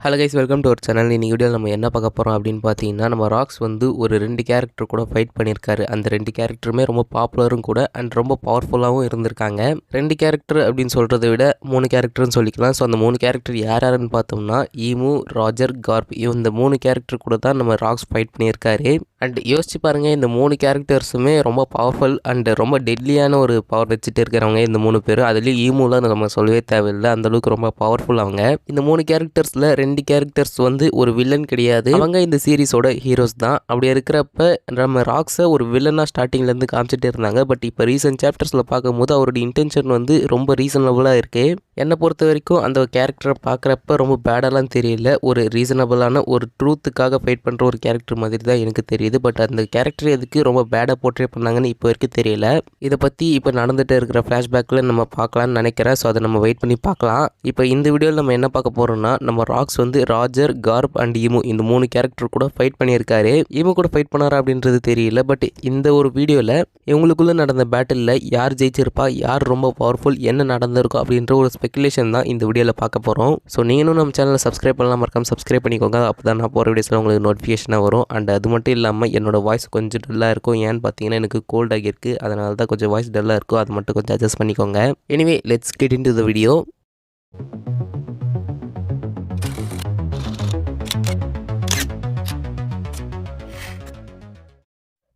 Hello guys, welcome to our channel. இன்னைக்கு வீடியோவில் நம்ம என்ன பார்க்க போகிறோம் அப்படின்னு பார்த்தீங்கன்னா, நம்ம ராக்ஸ் வந்து ஒரு 2 கேரக்டர் கூட ஃபைட் பண்ணியிருக்காரு. அந்த 2 கேரக்டருமே ரொம்ப பாப்புலரும் கூட அண்ட் ரொம்ப பவர்ஃபுல்லாகவும் இருந்திருக்காங்க. 2 கேரக்டர் அப்படின்னு சொல்கிறத விட 3 கேரக்டர்னு சொல்லிக்கலாம். ஸோ அந்த 3 கேரக்டர் யார் யாருன்னு பார்த்தோம்னா, ஈமு, ராஜர், கார்ப், இந்த 3 கேரக்டர் கூட தான் நம்ம ராக்ஸ் ஃபைட் பண்ணியிருக்காரு. அண்ட் யோசிச்சு பாருங்கள், இந்த 3 கேரக்டர்ஸுமே ரொம்ப பவர்ஃபுல் அண்ட் ரொம்ப டெட்லியான ஒரு பவர் வச்சுட்டு இருக்கிறவங்க இந்த 3 பேரும். அதுலேயும் ஈமுலாம் நம்ம சொல்லவே தேவையில்லை, அந்தளவுக்கு ரொம்ப பவர்ஃபுல் அவங்க. இந்த 3 கேரக்டர்ஸில் 2 கேரக்டர்ஸ் வந்து ஒரு வில்லன் கிடையாது, அவங்க இந்த சீரிஸோட ஹீரோஸ் தான். அப்படி இருக்கிறப்ப நம்ம ராக்ஸை ஒரு வில்லனாக ஸ்டார்டிங்லேருந்து காமிச்சிட்டு இருந்தாங்க. பட் இப்போ ரீசன்ட் சாப்டர்ஸில் பார்க்கும்போது அவருடைய இன்டென்ஷன் வந்து ரொம்ப ரீசனபுளாக இருக்குது. என்னை பொறுத்த வரைக்கும் அந்த கேரக்டரை பார்க்குறப்ப ரொம்ப பேடெல்லாம் தெரியல, ஒரு ரீசனபிளான ஒரு ட்ரூத்துக்காக ஃபைட் பண்ணுற ஒரு கேரக்டர் மாதிரி தான் எனக்கு தெரியுது. பட் அந்த கேரக்டர் எதுக்கு ரொம்ப பேடாக போர்ட்ரே பண்ணாங்கன்னு இப்போ வரைக்கும் தெரியல. இதை பற்றி இப்போ நடந்துகிட்டு இருக்கிற ஃப்ளாஷ்பேக்கில் நம்ம பார்க்கலான்னு நினைக்கிறேன். ஸோ அதை நம்ம வெயிட் பண்ணி பார்க்கலாம். இப்போ இந்த வீடியோவில் நம்ம என்ன பார்க்க போகிறோம்னா, நம்ம ராக்ஸ் வந்து ராஜர், கார்ப் அண்ட் ஈமு இந்த 3 கேரக்டர் கூட ஃபைட் பண்ணியிருக்காரு. ஈமு கூட ஃபைட் பண்ணாரா அப்படின்றது தெரியல. பட் இந்த ஒரு வீடியோவில் இவங்களுக்குள்ளே நடந்த பேட்டிலில் யார் ஜெயிச்சிருப்பா, யார் ரொம்ப பவர்ஃபுல், என்ன நடந்திருக்கும் அப்படின்ற ஒரு ஸ்பெகுலேஷன் தான் இந்த வீடியோவில் பார்க்க போகிறோம். ஸோ நீங்களும் நம்ம சேனலை சப்ஸ்கிரைப் பண்ணலாம், மறக்காம சப்ஸ்கிரைப் பண்ணிக்கோங்க. அப்போ தான் நான் போகிற வீடியோஸில் உங்களுக்கு நோட்டிஃபிகேஷனாக வரும். அண்ட் அது மட்டும் இல்லாமல் என்னோட வாய்ஸ் கொஞ்சம் டல்லாக இருக்கும். ஏன்னு பார்த்தீங்கன்னா எனக்கு கோல்ட் ஆகியிருக்கு, அதனால தான் கொஞ்சம் வாய்ஸ் டல்லாக இருக்கும். அது மட்டும் கொஞ்சம் அட்ஜஸ்ட் பண்ணிக்கோங்க. Anyway, let's get into the video.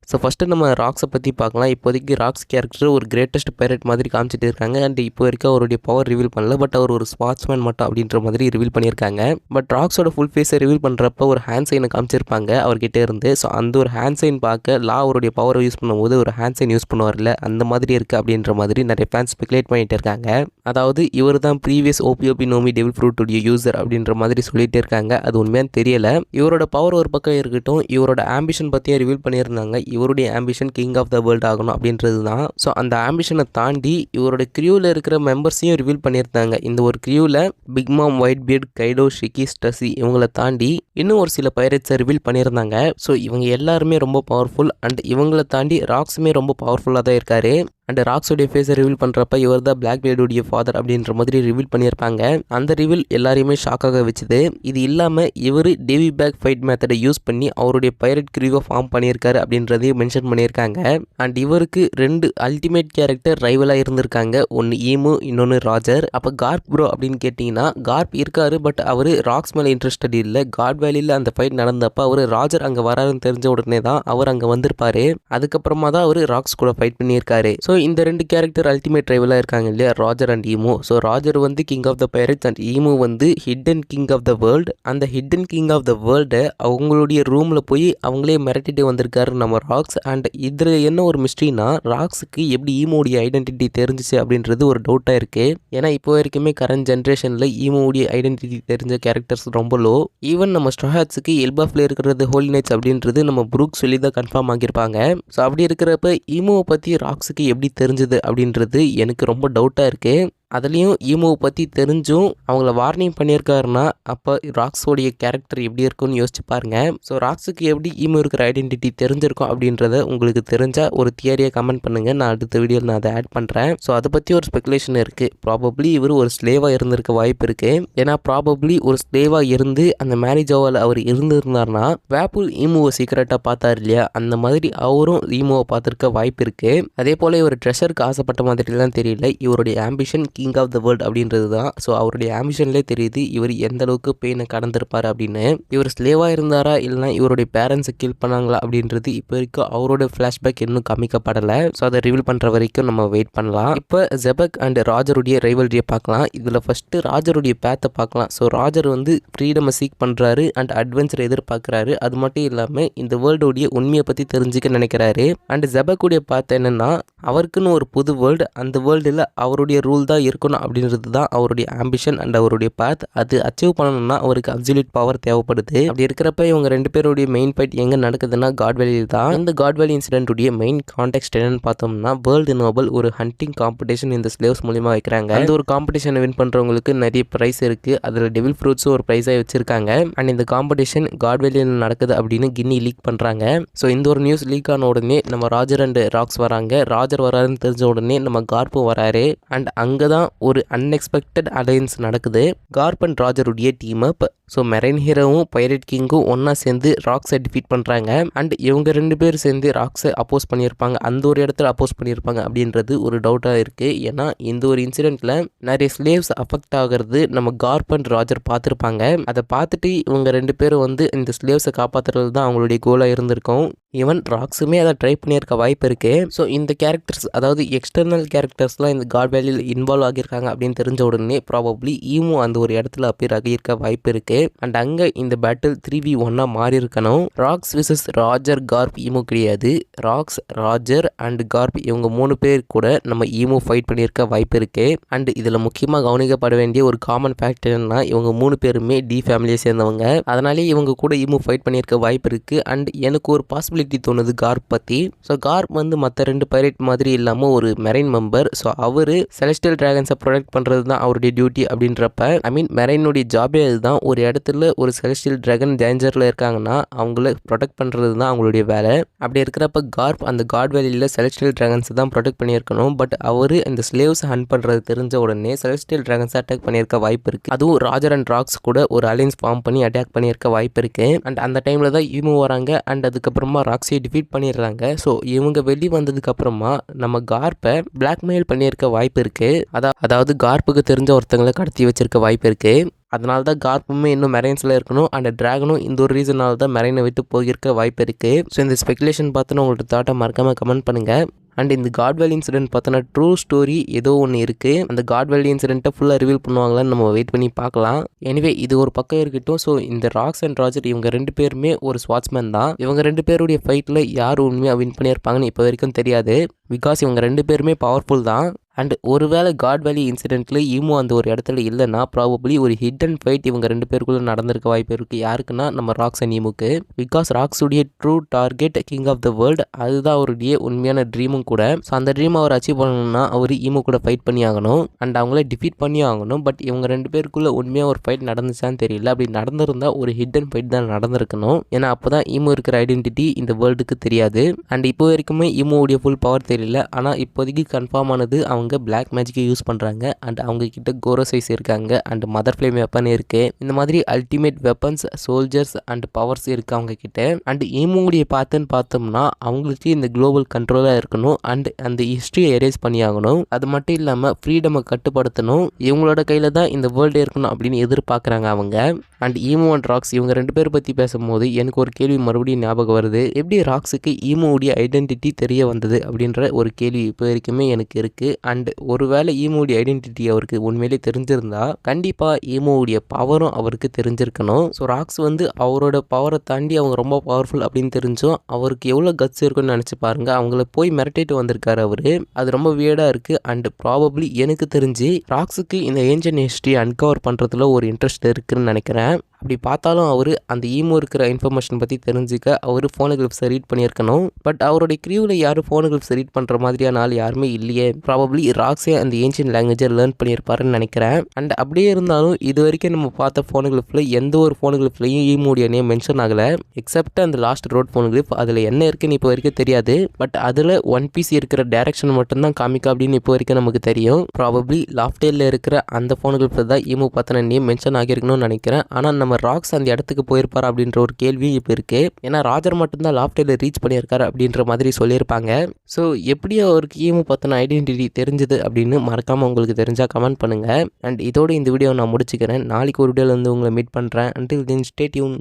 So first நம்ம ராக்ஸை பற்றி பார்க்கலாம். இப்போதைக்கு ராக்ஸ் கேரக்டர் ஒரு கிரேட்டஸ்ட் பைரட் மாதிரி காமிச்சிட்டு இருக்காங்க. அண்ட் இப்போ வரைக்கும் அவருடைய பவர் ரிவீல் பண்ணல. பட் அவர் ஒரு ஸ்பாட்ஸ்மேன் மட்டும் அப்படின்ற மாதிரி ரிவீல் பண்ணியிருக்காங்க. பட் ராக்ஸோட ஃபுல் ஃபேஸை ரிவீல் பண்ணுறப்ப ஒரு ஹேண்ட் சைனை காமிச்சிருப்பாங்க அவர்கிட்ட இருந்து. ஸோ அந்த ஒரு ஹேண்ட் சைன் பார்க்க அவருடைய பவரை யூஸ் பண்ணும்போது ஒரு ஹேண்ட் சைன் யூஸ் பண்ணுவார்ல, அந்த மாதிரி இருக்குது அப்படின்ற மாதிரி நிறைய ஃபேன்ஸ் ஸ்பெகுலேட் பண்ணிட்டு இருக்காங்க. அதாவது இவர் தான் ப்ரீவியஸ் ஓபிஓபி நோமி டெவில் ஃப்ரூட்டுடைய யூசர் அப்படின்ற மாதிரி சொல்லிட்டு இருக்காங்க. அது உண்மையான தெரியல. இவரோட பவர் ஒரு பக்கம் இருக்கட்டும், இவரோட ஆம்பிஷன் பற்றியே ரிவீல் பண்ணியிருந்தாங்க. இவருடைய ambition king of the world ஆகணும் அப்படின்றது தான். ஸோ அந்த ஆம்பிஷனை தாண்டி இவரோட கிரியூவில் இருக்கிற மெம்பர்ஸையும் ரிவீல் பண்ணியிருந்தாங்க. இந்த ஒரு கிரியூவில் பிக் மாம், ஒயிட் பியர்ட், கைடோ, ஷிக்கி, ஸ்டசி இவங்களை தாண்டி இன்னும் ஒரு சில பைரட்ஸை ரிவீல் பண்ணியிருந்தாங்க. ஸோ இவங்க எல்லாருமே ரொம்ப பவர்ஃபுல் அண்ட் இவங்களை தாண்டி ராக்ஸுமே ரொம்ப பவர்ஃபுல்லாக தான் இருக்காரு. அண்ட் ராக்ஸோடைய ஃபேஸை ரிவீல் பண்ணுறப்ப இவர் தான் பிளாக் பிளேடுடைய ஃபாதர் அப்படின்ற மாதிரி ரிவீல் பண்ணியிருப்பாங்க. அந்த ரிவீல் எல்லாரையுமே ஷாக்காக வச்சுது. இது இல்லாமல் இவர் டேவி பேக் ஃபைட் மெத்தடை யூஸ் பண்ணி அவருடைய பைரட் கிரியூவை ஃபார்ம் பண்ணியிருக்காரு அப்படின்றதையும் மென்ஷன் பண்ணியிருக்காங்க. அண்ட் இவருக்கு 2 அல்டிமேட் கேரக்டர் ரைவலாக இருந்திருக்காங்க. ஒன்று ஈமு, இன்னொன்று ராஜர். அப்போ கார்ப் ப்ரோ அப்படின்னு கேட்டிங்கன்னா, கார்ப் இருக்காரு. பட் அவர் ராக்ஸ் மேலே இன்ட்ரெஸ்டட் இல்லை. காட் வேலியில் அந்த ஃபைட் நடந்தப்போ அவர் ராஜர் அங்கே வராருன்னு தெரிஞ்ச உடனே தான் அவர் அங்கே வந்திருப்பாரு. அதுக்கப்புறமா தான் அவர் ராக்ஸ் கூட ஃபைட் பண்ணியிருக்காரு. ஸோ இந்த 2 கேரக்டர் அல்டிமேட் ரைவலாக இருக்காங்க இல்லையா, Roger and Imu. So Roger வந்து king of the pirates and Imu வந்து hidden king of the world. அந்த ஹிடன் கிங் ஆஃப் த வேர்ல்டை அவங்களுடைய ரூமில் போய் அவங்களே மிரட்டிட்டு வந்திருக்காரு நம்ம ராக்ஸ். அண்ட் இதில் என்ன ஒரு மிஸ்ட்ரினா, ராக்ஸுக்கு எப்படி ஈமோடைய ஐடென்டிட்டி தெரிஞ்சிச்சு அப்படின்றது ஒரு டவுட்டாக இருக்குது. ஏன்னா இப்போ வரைக்குமே கரண்ட் ஜென்ரேஷனில் ஈமோடைய ஐடென்டிட்டி தெரிஞ்ச கேரக்டர்ஸ் ரொம்ப லோ. ஈவன் நம்ம ஸ்ட்ராஹாட்ஸுக்கு எல்பாஃபில் இருக்கிறது ஹோலி நைட்ஸ் அப்படின்றது நம்ம ப்ரூக் சொல்லி தான் கன்ஃபார்ம் ஆகியிருப்பாங்க. ஸோ அப்படி இருக்கிறப்ப ஈமோவை பற்றி ராக்ஸுக்கு எப்படி தெரிஞ்சது அப்படின்றது எனக்கு ரொம்ப டவுட்டாக இருக்குது. அதுலேயும் ஈமோவை பற்றி தெரிஞ்சும் அவங்கள வார்னிங் பண்ணியிருக்காருன்னா அப்போ ராக்ஸோடைய கேரக்டர் எப்படி இருக்குன்னு யோசிச்சு பாருங்கள். ஸோ ராக்ஸுக்கு எப்படி ஈமோ இருக்கிற ஐடென்டிட்டி தெரிஞ்சிருக்கும் அப்படின்றத உங்களுக்கு தெரிஞ்சால் ஒரு தியரியை கமெண்ட் பண்ணுங்கள். நான் அடுத்த வீடியோவில் நான் அதை ஆட் பண்ணுறேன். ஸோ அதை பற்றி ஒரு ஸ்பெகுலேஷன் இருக்குது. ப்ராபப்ளி இவர் ஒரு ஸ்லேவாக இருந்திருக்க வாய்ப்பு இருக்குது. ஏன்னா ப்ராபப்ளி ஒரு ஸ்லேவாக இருந்து அந்த மேரேஜ் ஓவில் அவர் இருந்திருந்தார்னா வேப்புல் ஈமோவை சீக்கிரட்டாக பார்த்தார் இல்லையா, அந்த மாதிரி அவரும் ஈமோவை பார்த்துருக்க வாய்ப்பு இருக்குது. அதே போல் இவர் ட்ரெஷருக்கு ஆசைப்பட்ட மாதிரிலாம் தெரியல. இவருடைய ambition king of the world அப்படின்றது தான். ஸோ அவருடைய ஆம்பிஷன்லேயே தெரியுது இவர் எந்த அளவுக்கு பெயினை கடந்திருப்பார் அப்படின்னு. இவர் ஸ்லேவாக இருந்தாரா இல்லைனா இவருடைய பேரண்ட்ஸை கில் பண்ணாங்களா அப்படின்றது இப்போ வரைக்கும் அவரோட ஃப்ளாஷ்பேக் இன்னும் காமிக்கப்படலை. ஸோ அதை ரிவீல் பண்ணுற வரைக்கும் நம்ம வெயிட் பண்ணலாம். இப்போ ஜெபக் அண்ட் ராஜருடைய ரைவல்ரியை பார்க்கலாம். இதில் ஃபஸ்ட்டு ராஜருடைய பேத்தை பார்க்கலாம். ஸோ ராஜர் வந்து ஃப்ரீடமை சீக் பண்ணுறாரு அண்ட் அட்வென்ச்சரை எதிர்பார்க்குறாரு. அது மட்டும் இல்லாமல் இந்த வேர்ல்டோடைய உண்மையை பற்றி தெரிஞ்சுக்க நினைக்கிறாரு. அண்ட் ஜெபக்குடைய பேத் என்னென்னா, அவருக்குன்னு ஒரு புது வேர்ல்டு, அந்த வேர்ல்டில் அவருடைய ரூல் தான் இருக்கணும் அப்படின்றது தான் அவருடைய ஆம்பிஷன் அண்ட் அவருடைய பாத். அது அச்சீவ் பண்ணணும்னா அவருக்கு அப்சல்யூட் பவர் தேவைப்படுது. அப்படி இருக்கிறப்ப இவங்க 2 பேருடைய மெயின் ஃபைட் எங்கே நடக்குதுன்னா காட் வேலியில் தான். இந்த காட் வேலி இன்சிடென்ட்டுடைய மெயின் கான்டெக்ட் என்னன்னு பார்த்தோம்னா, வேர்ல்டு நோபல் ஒரு ஹண்டிங் காம்படிஷன் இந்த ஸ்லேவ்ஸ் மூலியமாக வைக்கிறாங்க. அந்த ஒரு காம்படிஷனை வின் பண்ணுறவங்களுக்கு நிறைய ப்ரைஸ் இருக்குது. அதில் டெவில் ஃப்ரூட்ஸும் ஒரு ப்ரைஸாக வச்சிருக்காங்க. அண்ட் இந்த காம்படிஷன் காட் வேலியில் நடக்குது அப்படின்னு கின்னி லீக் பண்ணுறாங்க. ஸோ இந்த ஒரு நியூஸ் லீக் ஆன உடனே நம்ம ராஜர் அண்ட் ராக்ஸ் வராங்க. ராஜர் வராருன்னு தெரிஞ்ச உடனே நம்ம கார்ப்பும் வராரு. அண்ட் அங்கே தான் ஒரு அன்எக்ஸ்பெக்டட் அலையன்ஸ் நடக்குது. கார்ப் அண்ட் ராஜருடைய டீம் அப். ஸோ மெரைன் ஹீரோவும் பைரட் கிங்கும் ஒன்றா சேர்ந்து ராக்ஸை டிஃபீட் பண்ணுறாங்க. அண்ட் இவங்க 2 பேர் சேர்ந்து ராக்ஸை அப்போஸ் பண்ணியிருப்பாங்க, அந்த ஒரு இடத்துல அப்போஸ் பண்ணியிருப்பாங்க அப்படின்றது ஒரு டவுட்டாக இருக்குது. ஏன்னா இந்த ஒரு இன்சிடெண்ட்டில் நிறைய ஸ்லேவ்ஸ் அஃபெக்ட் ஆகிறது நம்ம கார்ப் அண்ட் ராஜர் பார்த்துருப்பாங்க. அதை பார்த்துட்டு இவங்க 2 பேரும் வந்து இந்த ஸ்லேவ்ஸை காப்பாற்றுறது தான் அவங்களுடைய கோலாக இருந்திருக்கும். ஈவன் ராக்ஸுமே அதை ட்ரை பண்ணியிருக்க வாய்ப்பு இருக்குது. ஸோ இந்த கேரக்டர்ஸ், அதாவது எக்ஸ்டர்னல் கேரக்டர்ஸ்லாம் இந்த காட் வேலியில் இன்வால்வ் ஆகியிருக்காங்க அப்படின்னு தெரிஞ்ச உடனே ப்ராபப்ளி ஈமோ அந்த ஒரு இடத்துல அப்பியர் ஆகியிருக்க வாய்ப்பு இருக்குது. அண்ட் அங்கே இந்த பேட்டில் 3v1 மாறி இருக்கணும். ராக்ஸ் விசஸ் ராஜர் கார்ப் ஈமோ கிடையாது. ராக்ஸ், ராஜர் அண்ட் கார்ப் இவங்க 3 பேர் கூட நம்ம ஈமோ ஃபைட் பண்ணியிருக்க வாய்ப்பு இருக்குது. அண்ட் இதில் முக்கியமாக கவனிக்கப்பட வேண்டிய ஒரு காமன் ஃபேக்ட் என்னன்னா, இவங்க 3 பேருமே டி ஃபேமிலியை சேர்ந்தவங்க. அதனாலே இவங்க கூட ஈமோ ஃபைட் பண்ணியிருக்க வாய்ப்பு இருக்குது. அண்ட் எனக்கு ஒரு பாசிபிலிட்டி தோணுது கார்ப் பற்றி. ஸோ கார்ப் வந்து மற்ற 2 பைரட் மாதிரி இல்லாமல் ஒரு மெரைன் மெம்பர். ஸோ அவர் செலஸ்டியல் டிராகன்ஸை ப்ரொடெக்ட் பண்ணுறது தான் அவருடைய டியூட்டி அப்படின்றப்ப, ஐ மீன் மெரைனுடைய ஜாபே அதுதான். ஒரு இடத்துல ஒரு செலஸ்டியல் டிராகன் டேஞ்சரில் இருக்காங்கன்னா அவங்கள ப்ரொடெக்ட் பண்ணுறது தான் அவங்களுடைய வேலை. அப்படி இருக்கிறப்ப கார்ப் அந்த காட் வேலியில் செலஸ்டியல் டிராகன்ஸை தான் ப்ரொடெக்ட் பண்ணியிருக்கணும். பட் அவர் இந்த ஸ்லேவ்ஸ் ஹண்ட் பண்ணுறது தெரிஞ்ச உடனே செலஸ்டியல் டிராகன்ஸை அட்டாக் பண்ணியிருக்க வாய்ப்பு இருக்குது. அதுவும் ராஜர் அண்ட் ராக்ஸ் கூட ஒரு அலைன்ஸ் ஃபார்ம் பண்ணி அட்டாக் பண்ணியிருக்க வாய்ப்பு இருக்குது. அண்ட் அந்த டைமில் தான் ஈமோ வராங்க. அண்ட் அதுக்கப்புறமா ராக்ஸை டிஃபீட் பண்ணிடுறாங்க. ஸோ இவங்க வெளியே வந்ததுக்கு அப்புறமா நம்ம கார்ப்பை பிளாக்மெயில் பண்ணியிருக்க வாய்ப்பு இருக்குது. அதாவது கார்ப்புக்கு தெரிஞ்ச ஒருத்தங்களை கடத்தி வச்சிருக்க வாய்ப்பு இருக்குது. அதனால தான் கார்ப்புமே இன்னும் மெரைன்ஸில் இருக்கணும். அண்ட் டிராகனும் இந்த ஒரு ரீசனால தான் மெரைனை விட்டு போயிருக்க வாய்ப்பு இருக்குது. ஸோ இந்த ஸ்பெகுலேஷன் பார்த்துன்னு உங்களோட தாட்டை மறக்காமல் கமெண்ட் பண்ணுங்கள். அண்ட் இந்த காட் வேலி இன்சிடென்ட் பார்த்தோன்னா ட்ரூ ஸ்டோரி ஏதோ ஒன்று இருக்குது. அந்த காட் வேலி இன்சிடென்ட்டை ஃபுல்லாக ரிவீல் பண்ணுவாங்களான்னு நம்ம வெயிட் பண்ணி பார்க்கலாம். எனிவே இது ஒரு பக்கம் இருக்கட்டும். ஸோ இந்த ராக்ஸ் அண்ட் ராஜர் இவங்க 2 பேருமே ஒரு ஸ்வாட்ச்மேன் தான். இவங்க 2 பேருடைய ஃபைட்டில் யார் உண்மையாக வின் பண்ணியிருப்பாங்கன்னு இப்போ வரைக்கும் தெரியாது. பிகாஸ் இவங்க 2 பேருமே பவர்ஃபுல் தான். அண்ட் ஒருவேளை காட் வேலி இன்சிடென்ட்டில் ஈமோ அந்த ஒரு இடத்துல இல்லைன்னா ப்ராபப்ளி ஒரு ஹிடன் ஃபைட் இவங்க 2 பேருக்குள்ளே நடந்திருக்க வாய்ப்பு இருக்குது. யாருக்குன்னா நம்ம ராக்ஸ் அண்ட் ஈமோக்கு. பிகாஸ் ராக்ஸுடைய true target king of the world, அதுதான் அவருடைய உண்மையான ட்ரீமும் கூட. ஸோ அந்த ட்ரீம் அவர் அச்சீவ் பண்ணணும்னா அவர் ஈமோ கூட ஃபைட் பண்ணி ஆகணும். அண்ட் அவங்கள டிஃபீட் பண்ணி ஆகணும். பட் இவங்க 2 பேருக்குள்ளே உண்மையாக ஒரு ஃபைட் நடந்துச்சான்னு தெரியல. அப்படி நடந்திருந்தால் ஒரு ஹிடன் ஃபைட் தான் நடந்திருக்கணும். ஏன்னா அப்போ தான் ஈமோ இருக்கிற ஐடென்டிட்டி இந்த வேர்ல்டுக்கு தெரியாது. அண்ட் இப்போ வரைக்குமே ஈமோவுடைய ஃபுல் பவர் தெரியல. ஆனால் இப்போதைக்கு கன்ஃபார்ம் ஆனது அவங்க பிளாக் மேஜிக்கை யூஸ் பண்ணுறாங்க. அண்ட் அவங்க கிட்ட கோரோ சைஸ் இருக்காங்க. அண்ட் மதர் ஃப்ளேம் வெப்பன் இருக்குது. இந்த மாதிரி ultimate weapons, soldiers and powers இருக்குது அவங்க கிட்ட. அண்ட் ஈமோவுடைய பாத்துன்னு பார்த்தோம்னா அவங்களுக்கு இந்த குளோபல் கண்ட்ரோலாக இருக்கணும். அண்ட் அந்த ஹிஸ்ட்ரியை எரேஸ் பண்ணி ஆகணும். அது மட்டும் இல்லாமல் ஃப்ரீடமை கட்டுப்படுத்தணும். இவங்களோட கையில் தான் இந்த வேர்ல்டு இருக்கணும் அப்படின்னு எதிர்பார்க்குறாங்க அவங்க. அண்ட் ஈமோ அண்ட் ராக்ஸ் இவங்க 2 பேர் பற்றி பேசும்போது எனக்கு ஒரு கேள்வி மறுபடியும் ஞாபகம் வருது. எப்படி ராக்ஸுக்கு ஈமோவுடைய ஐடென்டிட்டி தெரிய வந்தது அப்படின்ற ஒரு கேள்வி இப்போ வரைக்குமே எனக்கு இருக்குது. அண்ட் ஒருவேளை ஈமோவுடைய ஐடென்டிட்டி அவருக்கு உண்மையிலே தெரிஞ்சிருந்தா கண்டிப்பாக ஈமோவுடைய பவரும் அவருக்கு தெரிஞ்சிருக்கணும். ஸோ ராக்ஸ் வந்து அவரோட பவரை தாண்டி அவங்க ரொம்ப பவர்ஃபுல் அப்படின்னு தெரிஞ்சும் அவருக்கு எவ்வளோ கட்ஸ் இருக்குன்னு நினச்சி பாருங்க. அவங்கள போய் மிரட்டிட்டு வந்திருக்காரு அவரு. அது ரொம்ப வியர்டாக இருக்குது. அண்ட் ப்ராபப்ளி எனக்கு தெரிஞ்சு ராக்ஸுக்கு இந்த ஏன்ஷியன்ட் ஹிஸ்ட்ரி அன்கவர் பண்ணுறதுல ஒரு இன்ட்ரெஸ்ட் இருக்குன்னு நினைக்கிறேன். அப்படி பார்த்தாலும் அவர் அந்த ஈமோ இருக்கிற இன்ஃபர்மேஷன் பற்றி தெரிஞ்சுக்க அவர் ஃபோனோகிராஃப்ஸை ரீட் பண்ணியிருக்கணும். பட் அவருடைய க்ரீவில் யாரும் ஃபோனோகிராஃப்ஸை ரீட் பண்ணுற மாதிரியான ஆள் யாருமே இல்லையே. ப்ராபப்ளி ராக்ஸே அந்த ஏன்ஷியன்ட் லாங்குவேஜை லேர்ன் பண்ணியிருப்பாருன்னு நினைக்கிறேன். அண்ட் அப்படியே இருந்தாலும் இது வரைக்கும் நம்ம பார்த்த ஃபோனோகிராஃபில் எந்த ஒரு ஃபோனோகிராஃப்லையும் ஈமோடைய நேம் மென்ஷன் ஆகலை. எக்ஸப்ட் அந்த லாஸ்ட் ரோட் ஃபோனோகிராஃப். அதில் என்ன இருக்குன்னு இப்போ வரைக்கும் தெரியாது. பட் அதில் ஒன் பீஸ் இருக்கிற டேரக்ஷன் மட்டும்தான் காமிக்கா அப்படின்னு இப்போ வரைக்கும் நமக்கு தெரியும். ப்ராபப்ளி லாஃப்டேலில் இருக்கிற அந்த ஃபோனோகிராஃபில் தான் ஈமோ பார்த்தின நேம் மென்ஷன் ஆகியிருக்கணும்னு நினைக்கிறேன். ஆனால் நம்ம ராக்ஸ் அந்த இடத்துக்கு போயிருப்பார் அப்படின்ற ஒரு கேள்வி இப்போ இருக்கு. ஏன்னா ராஜர் மட்டும்தான் லாஃப்டேல ரீச் பண்ணியிருக்காரு அப்படின்ற மாதிரி சொல்லியிருப்பாங்க. ஸோ எப்படி அவருக்கு ஈமோ பற்றின ஐடென்டிட்டி தெரிஞ்சது அப்படின்னு மறக்காமல் உங்களுக்கு தெரிஞ்சால் கமெண்ட் பண்ணுங்கள். அண்ட் இதோட இந்த வீடியோ நான் முடிச்சுக்கிறேன். நாளைக்கு ஒரு வீடியோவில் வந்து உங்களை மீட் பண்ணுறேன். Until then stay tune.